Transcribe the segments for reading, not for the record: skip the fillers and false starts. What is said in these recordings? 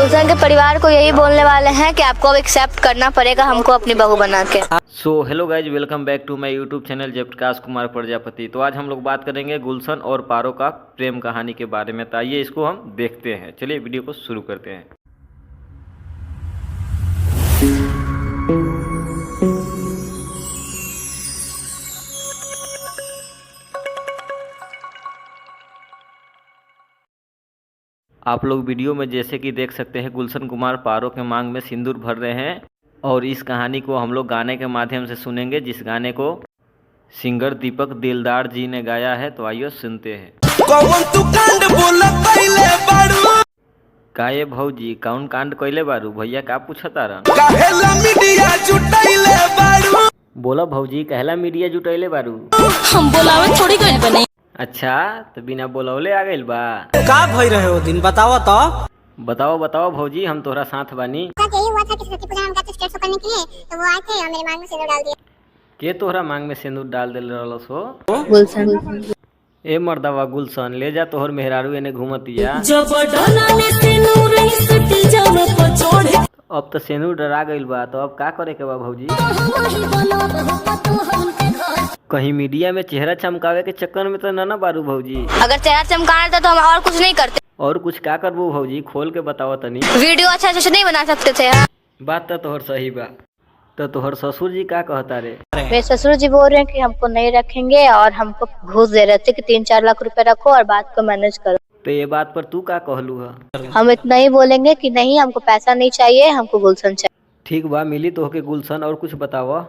गुलशन के परिवार को यही बोलने वाले हैं कि आपको अब एक्सेप्ट करना पड़ेगा हमको अपनी बहू बना के। So hello guys, welcome back to my YouTube channel Jaiprakash Kumar Prajapati. तो आज हम लोग बात करेंगे गुलशन और पारो का प्रेम कहानी के बारे में। तो आइए इसको हम देखते हैं। चलिए वीडियो को शुरू करते हैं। आप लोग वीडियो में जैसे कि देख सकते हैं, गुलशन कुमार पारो के मांग में सिंदूर भर रहे हैं और इस कहानी को हम लोग गाने के माध्यम से सुनेंगे, जिस गाने को सिंगर दीपक दिलदार जी ने गाया है। तो आइए सुनते हैं। का ये भौजी कौन कांड कइले बारू? भैया का पूछता रहा? बोला भौजी कहला मीडिया जुटैले बारू? हम बोलावे थोड़ी गइल बने। अच्छा, तो बिना बोलौले आ गइल बा? का भई रहे हो दिन बताओ तो। बताओ भौजी, हम तोहरा साथ बानी। यही हुआ था कि सरस्वती पूजा में हम गए थे स्टेज शो करने के लिए, तो वो आए थे और मेरे मांग में सिंदूर डाल दिया। के तोहरा मांग में सिंदूर डाल दिल रहलस हो? गुलशन ए मर्दवा गुलशन, ले जा तोहर मेहरारू एने घूमतिया। अब तो सिंदूर डरा गइल बा, तो अब का करे के बा भौजी? कहीं मीडिया में चेहरा चमकावे के चक्कर में तो ना बारू भौजी? अगर चेहरा चमकाना था तो हम और कुछ नहीं करते। और कुछ का करबू भौजी? खोल के बताओ तनी। वीडियो अच्छा से नहीं बना सकते थे। हाँ? बात तो तोहर सही बा। तो तोहर ससुर जी का कहता रे? मेरे ससुर जी बोल रहे हैं कि हमको नहीं रखेंगे और हमको घूस दे रहे थे कि 3-4 लाख रुपए रखो और बात को मैनेज करो। तो ये बात पर तू का कहलू है? हम इतना ही बोलेंगे कि नहीं, हमको पैसा नहीं चाहिए, हमको गुलशन चाहिए। ठीक बा, मिली तो के गुलशन। और कुछ बताओ।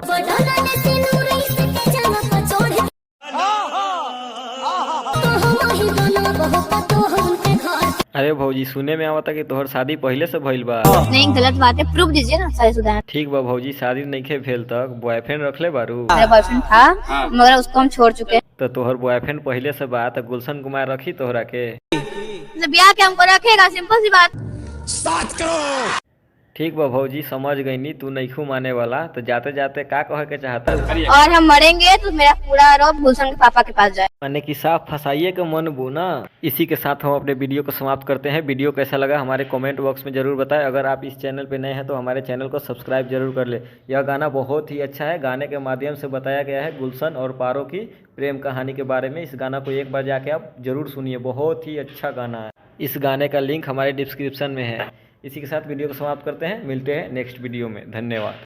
अरे भौजी, सुने में आवता कि तोहर शादी पहले से भइल बा? नहीं, गलत बात है, प्रूफ दीजिए ना। सारी सुधार ठीक बा भौजी, शादी नइखे भेल तक बॉयफ्रेंड रखले बारू? मेरा बॉयफ्रेंड था मगर उसको हम छोड़ चुके हैं। तो तोहर बॉयफ्रेंड पहले से बा, तो गुलशन कुमार रखी तोहरा के? ब्याह के हमको रखेगा, सिंपल सी बात। ठीक बा भौजी, समझ गईनी तू नइखू माने वाला। तो जाते जाते का कहे के चाहता? और हम मरेंगे तो मेरा पूरा आरोप गुलशन के पापा के पास जाए। माने कि साफ फसाइए के मन बू ना। इसी के साथ हम अपने वीडियो को समाप्त करते हैं। वीडियो कैसा लगा हमारे कमेंट बॉक्स में जरूर बताएं। अगर आप इस चैनल पे नए हैं तो हमारे चैनल को सब्सक्राइब जरूर कर ले। यह गाना बहुत ही अच्छा है। गाने के माध्यम से बताया गया है गुलशन और पारो की प्रेम कहानी के बारे में। इस गाना को एक बार जाके आप जरूर सुनिए, बहुत ही अच्छा गाना है। इस गाने का लिंक हमारे डिस्क्रिप्शन में है। इसी के साथ वीडियो को समाप्त करते हैं। मिलते हैं नेक्स्ट वीडियो में। धन्यवाद।